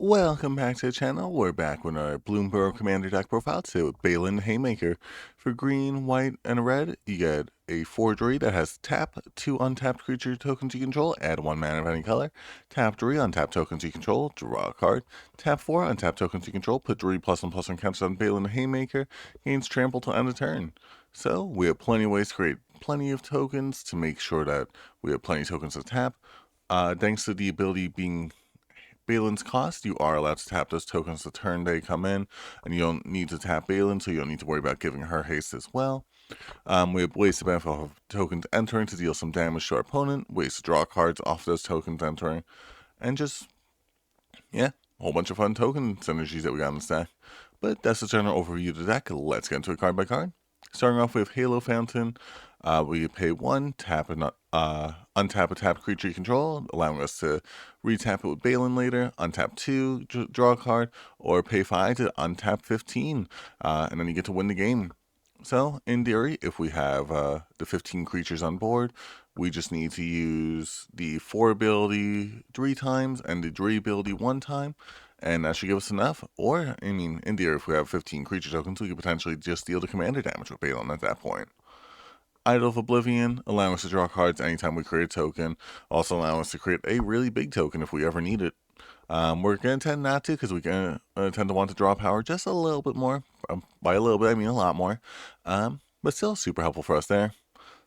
Welcome back to the channel. We're back with our Bloomburrow Commander deck profile. So Baylen Haymaker. For green, white, and red, you get a forgery that has tap 2 untapped creature tokens you control, add 1 mana of any color. Tap 3 untapped tokens you control, draw a card. Tap 4 untapped tokens you control, put 3+1/+1 counters on Baylen Haymaker, gains trample till end of turn. So we have plenty of ways to create plenty of tokens to make sure that we have plenty of tokens to tap. Thanks to the ability being Baylen's cost, you are allowed to tap those tokens the turn they come in, and you don't need to tap Baylen, so you don't need to worry about giving her haste as well. We have ways to benefit off of tokens entering to deal some damage to our opponent, ways to draw cards off those tokens entering, and just, yeah, a whole bunch of fun token synergies that we got in the stack. But that's the general overview of the deck. Let's get into it card by card. Starting off with Halo Fountain, we pay 1, tap and untap a tapped creature you control, allowing us to retap it with Baylen later, untap 2, draw a card, or pay 5 to untap 15, and then you get to win the game. So, in theory, if we have the 15 creatures on board, we just need to use the 4 ability 3 times and the 3 ability 1 time, and that should give us enough. Or, I mean, in theory, if we have 15 creature tokens, we could potentially just deal the commander damage with Baylen at that point. Idol of Oblivion, allowing us to draw cards anytime we create a token, also allowing us to create a really big token if we ever need it. We're going to tend not to because we're going to tend to want to draw power just a little bit more. By a little bit, I mean a lot more. But still super helpful for us there.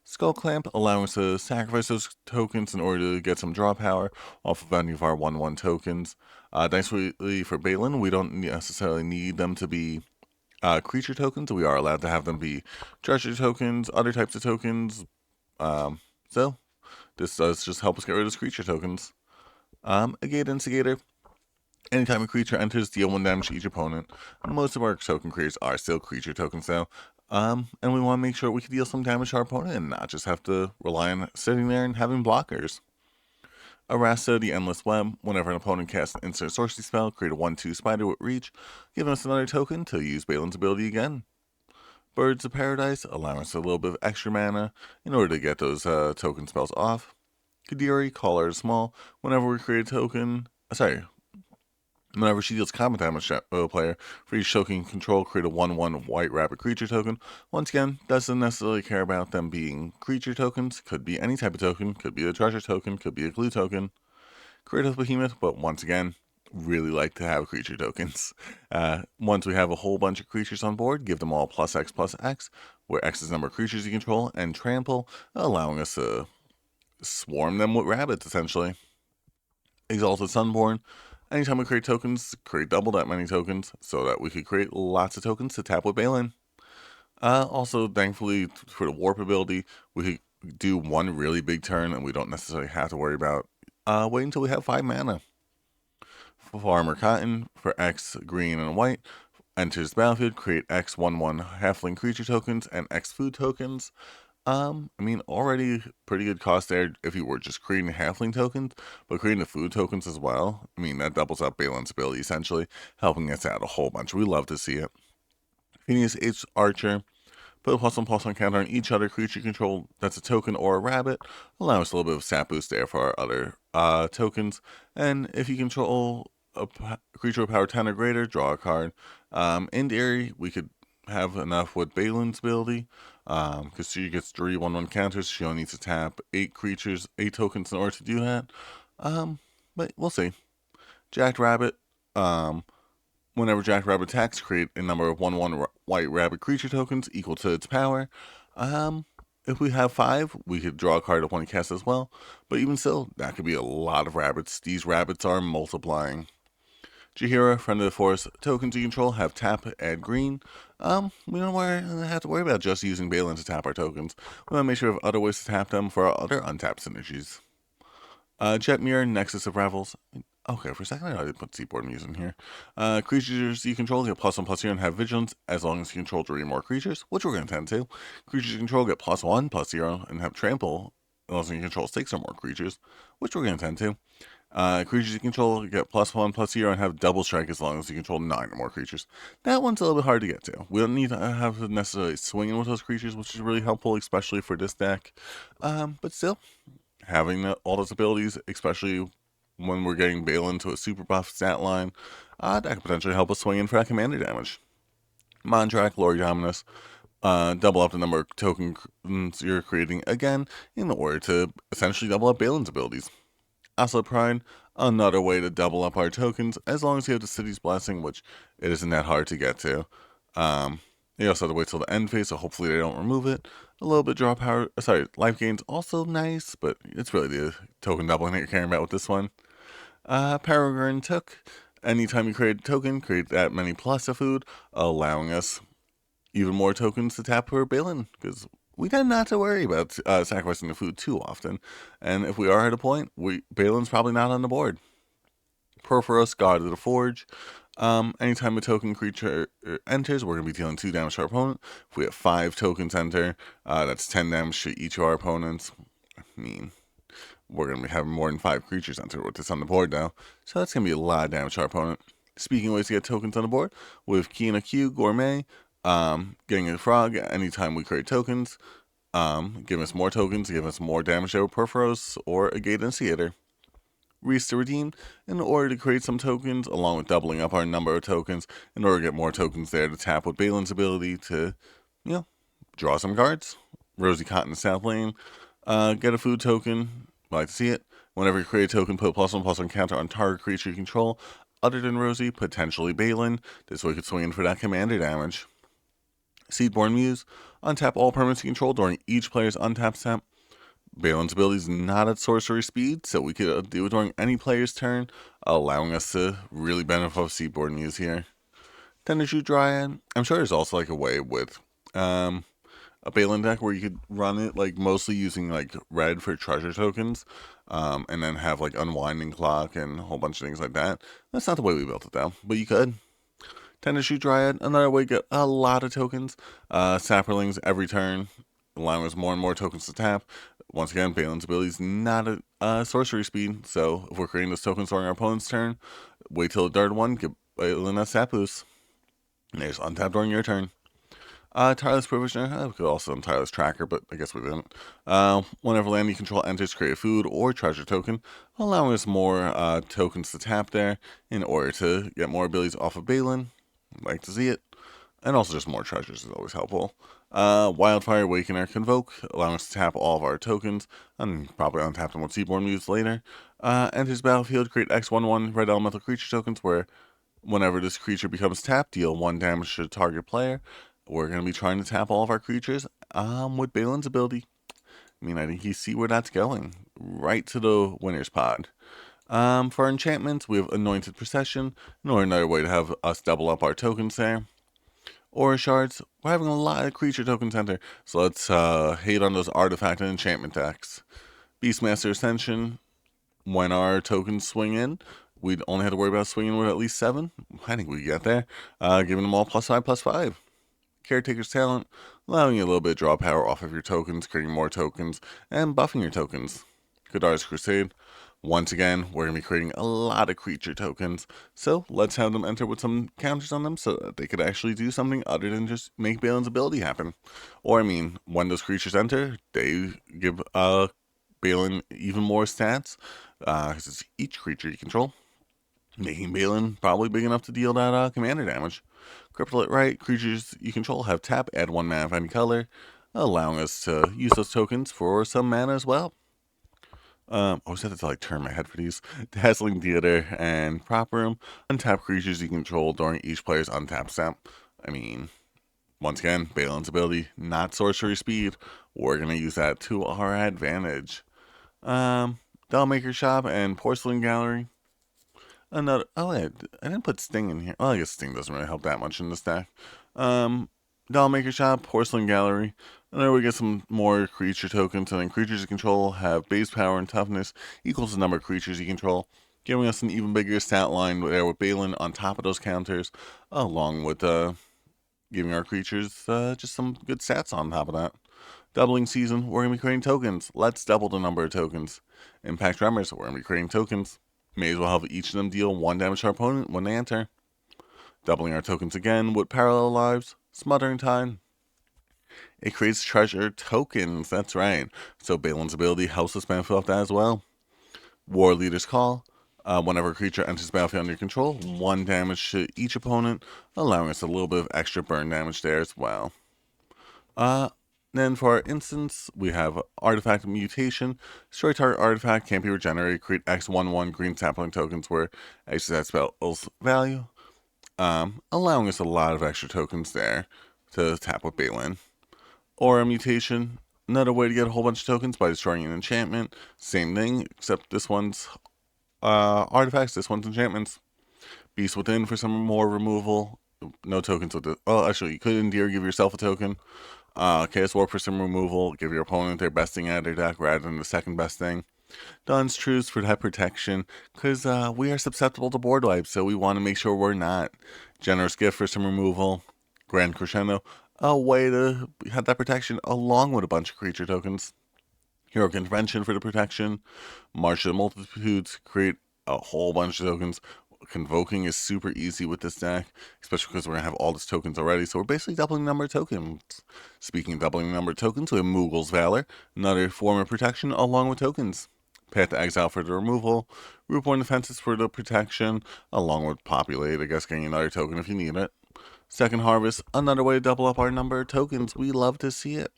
Skull Clamp, allowing us to sacrifice those tokens in order to get some draw power off of any of our 1/1 tokens. Thankfully for Baylen, we don't necessarily need them to be creature tokens. We are allowed to have them be treasure tokens, other types of tokens. So this does just help us get rid of those creature tokens. A Gate Instigator. Anytime a creature enters, deal 1 damage to each opponent. Most of our token creators are still creature tokens though. And we want to make sure we can deal some damage to our opponent and not just have to rely on sitting there and having blockers. Arasta, the Endless Web. Whenever an opponent casts an instant sorcery spell, create a 1/2 spider with reach, giving us another token to use Baylen's ability again. Birds of Paradise, allowing us a little bit of extra mana in order to get those token spells off. Kadiri, Caller is Small. Whenever we create a token, whenever she deals combat damage to a player, for each token control, create a 1/1 white rabbit creature token. Once again, doesn't necessarily care about them being creature tokens. Could be any type of token. Could be a treasure token. Could be a glue token. Creative Behemoth, but once again, really like to have creature tokens. Once we have a whole bunch of creatures on board, give them all +X/+X, where X is the number of creatures you control, and Trample, allowing us to swarm them with rabbits, essentially. Exalted Sunborn. Anytime we create tokens, create double that many tokens, so that we could create lots of tokens to tap with Baylen. Also, thankfully, for the Warp ability, we could do 1 really big turn, and we don't necessarily have to worry about waiting until we have 5 mana. Farmer Cotton, for X, green, and white, enters the battlefield, create X 1/1 halfling creature tokens and X food tokens. I mean, already pretty good cost there if you were just creating halfling tokens, but creating the food tokens as well. I mean, that doubles up Baylen's ability, essentially, helping us out a whole bunch. We love to see it. Phineas H. Archer. Put a +1/+1 counter on each other creature control that's a token or a rabbit. Allow us a little bit of stat boost there for our other tokens. And if you control a creature with power 10 or greater, draw a card. In theory, we could have enough with Baylen's ability, because she gets 3 1/1 counters. She only needs to tap 8 creatures, 8 tokens in order to do that. But we'll see. Jacked Rabbit. Whenever Jack Rabbit attacks, create a number of 1/1 white rabbit creature tokens equal to its power. If we have 5, we could draw a card upon cast as well. But even still, that could be a lot of rabbits. These rabbits are multiplying. Jahira, Friend of the Forest. Tokens you control have tap, add green. We don't have to worry about just using Baylen to tap our tokens. We want to make sure we have other ways to tap them for our other untapped synergies. Jetmir, Nexus of Revels. Okay, for a second I didn't put seaboard music in here. Creatures you control get +1/+0 and have vigilance as long as you control 3 or more creatures, which we're going to tend to. Creatures you control get +1/+0 and have trample as long as you control 6 or more creatures, which we're going to tend to. Creatures you control get +1/+0 and have double strike as long as you control 9 or more creatures. That one's a little bit hard to get to. We don't need to have to necessarily swing in with those creatures, which is really helpful, especially for this deck. But still, having all those abilities, especially when we're getting Baylen to a super buff stat line, that could potentially help us swing in for that commander damage. Mondrak, Lord Dominus, double up the number of tokens you're creating again in order to essentially double up Baylen's abilities. Oslo Pride, another way to double up our tokens, as long as you have the City's Blessing, which it isn't that hard to get to. You also have to wait till the end phase, so hopefully they don't remove it. A little bit draw power, life gain's also nice, but it's really the token doubling that you're caring about with this one. Peregrine Took, anytime you create a token, create that many plus of food, allowing us even more tokens to tap for Baylen, because we tend not to worry about sacrificing the food too often. And if we are at a point, Baylen's probably not on the board. Porphyros, God of the Forge. Anytime a token creature enters, we're going to be dealing 2 damage to our opponent. If we have 5 tokens enter, that's 10 damage to each of our opponents. I mean, we're going to be having more than 5 creatures enter with this on the board now. So that's going to be a lot of damage to our opponent. Speaking of ways to get tokens on the board, with Key and a Q, Gourmet, getting a frog anytime we create tokens, give us more tokens, give us more damage over Porphyros, or a Gate Initiator. Reese to Redeem, in order to create some tokens, along with doubling up our number of tokens, in order to get more tokens there to tap with Baylen's ability to, draw some cards. Rosie Cotton South Lane, get a food token, like to see it. Whenever you create a token, put a +1/+1 counter on target creature you control, other than Rosie, potentially Baylen. This way you could swing in for that commander damage. Seedborn Muse, untap all permanents you control during each player's untap step. Baylen's ability is not at sorcery speed, so we could do it during any player's turn, allowing us to really benefit off Seedborn Muse here. Tendershoot Dryad, I'm sure there's also like a way with a Baylen deck where you could run it like mostly using like red for treasure tokens, and then have like Unwinding Clock and a whole bunch of things like that. That's not the way we built it though, but you could. Tendershoot Dryad, another way to get a lot of tokens. Sapperlings every turn, allowing us more and more tokens to tap. Once again, Baylen's ability is not a sorcery speed, so if we're creating those tokens during our opponent's turn, wait till the third one, give Baylen a sap boost. And they just untap during your turn. Tireless Provisioner, we could also on Tireless Tracker, but I guess we didn't. Whenever land you control enters, create a food or treasure token, allowing us more tokens to tap there in order to get more abilities off of Baylen. Like to see it. And also just more treasures is always helpful. Wildfire Awakener Convoke, allowing us to tap all of our tokens, and probably untap them with Seedborn Muse later. Enters battlefield, create X1/1 red elemental creature tokens, where whenever this creature becomes tapped, deal 1 damage to the target player. We're going to be trying to tap all of our creatures with Baylen's ability. I mean, I think you see where that's going. Right to the winner's pod. For enchantments, we have Anointed Procession, or another way to have us double up our tokens there. Aura Shards, we're having a lot of creature tokens enter, so let's hate on those artifact and enchantment decks. Beastmaster Ascension, when our tokens swing in, we'd only have to worry about swinging with at least 7. I think we get there. Giving them all +5/+5. Caretaker's Talent, allowing you a little bit of draw power off of your tokens, creating more tokens, and buffing your tokens. Godar's Crusade, once again, we're going to be creating a lot of creature tokens, so let's have them enter with some counters on them so that they could actually do something other than just make Baylen's ability happen. Or, I mean, when those creatures enter, they give Baylen even more stats, because it's each creature you control, making Baylen probably big enough to deal that commander damage. Cryptolite Right, creatures you control have tap, add 1 mana of any color, allowing us to use those tokens for some mana as well. I always have to like turn my head for these. Dazzling Theater and Prop Room, untap creatures you control during each player's untap step. I mean, once again, Baylen's ability, not sorcery speed. We're going to use that to our advantage. Dollmaker Shop and Porcelain Gallery. Another. Oh, wait, I didn't put Sting in here. Well, I guess Sting doesn't really help that much in this deck. Dollmaker Shop, Porcelain Gallery. And there we get some more creature tokens, and then creatures you control have base power and toughness equals the number of creatures you control, giving us an even bigger stat line there with Baylen on top of those counters, along with giving our creatures just some good stats on top of that. Doubling Season, we're going to be creating tokens. Let's double the number of tokens. Impact Tremors, we're going to be creating tokens. May as well have each of them deal 1 damage to our opponent when they enter. Doubling our tokens again with Parallel Lives, Smothering Tide. It creates treasure tokens, that's right. So Baylen's ability helps us benefit off that as well. War Leader's Call, Whenever a creature enters the battlefield under your control, 1 damage to each opponent, allowing us a little bit of extra burn damage there as well. Then for our instance, we have Artifact Mutation. Destroy target artifact, can't be regenerated. Create X1/1 green sapling tokens where X is that spell's value. Allowing us a lot of extra tokens there to tap with Baylen. Aura Mutation, another way to get a whole bunch of tokens by destroying an enchantment. Same thing, except this one's artifacts, this one's enchantments. Beast Within for some more removal. No tokens with it. Well, actually, you could Endear, give yourself a token. Chaos Warp for some removal. Give your opponent their best thing out of their deck rather than the second best thing. Duns Truce for that protection, because we are susceptible to board wipes, so we want to make sure we're not. Generous Gift for some removal. Grand Crescendo, a way to have that protection along with a bunch of creature tokens. Heroic Intervention for the protection. March of the Multitudes, create a whole bunch of tokens. Convoking is super easy with this deck, especially because we're going to have all these tokens already, so we're basically doubling the number of tokens. Speaking of doubling the number of tokens, we have Moogle's Valor, another form of protection along with tokens. Path to Exile for the removal, Rootborn Defenses for the protection, along with Populate, I guess getting another token if you need it. Second Harvest, another way to double up our number of tokens. We love to see it.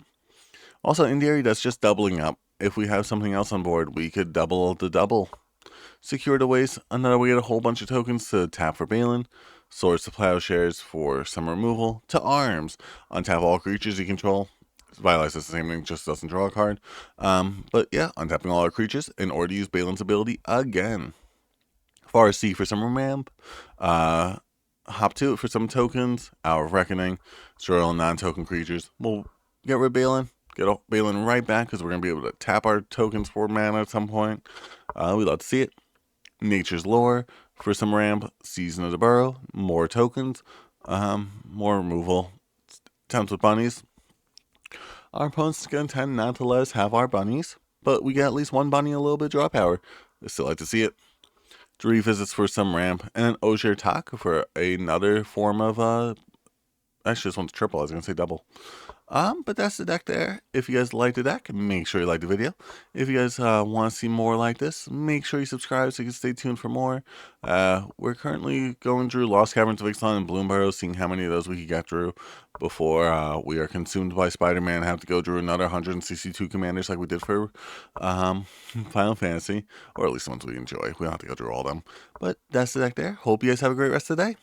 Also, in theory, that's just doubling up. If we have something else on board, we could double the double. Secure the Waste, another way to get a whole bunch of tokens to tap for Baylen. Swords to Plowshares for some removal. To Arms, untap all creatures you control. Vitalize is the same thing, just doesn't draw a card. But yeah, untapping all our creatures in order to use Baylen's ability again. Forest Sea for some ramp. Hop to it for some tokens. Hour of Reckoning. Destroy all non-token creatures. We'll get rid of Baylen. Get Baylen right back because we're going to be able to tap our tokens for mana at some point. We'd love to see it. Nature's Lore for some ramp. Season of the Burrow. More tokens. More removal. Attempts with bunnies. Our opponents are going to tend not to let us have our bunnies, but we get at least one bunny and a little bit of draw power. I still like to see it. 3 visits for some ramp, and then Osier Tak for another form of, actually this one's triple, I was going to say double. But that's the deck there. If you guys like the deck, make sure you like the video. If you guys want to see more like this, make sure you subscribe so you can stay tuned for more. We're currently going through Lost Caverns of Ixalan and Bloomburrow, seeing how many of those we can get through before we are consumed by Spider-Man and have to go through another 162 commanders like we did for Final Fantasy, or at least the ones we enjoy. We don't have to go through all of them. But that's the deck there. Hope you guys have a great rest of the day.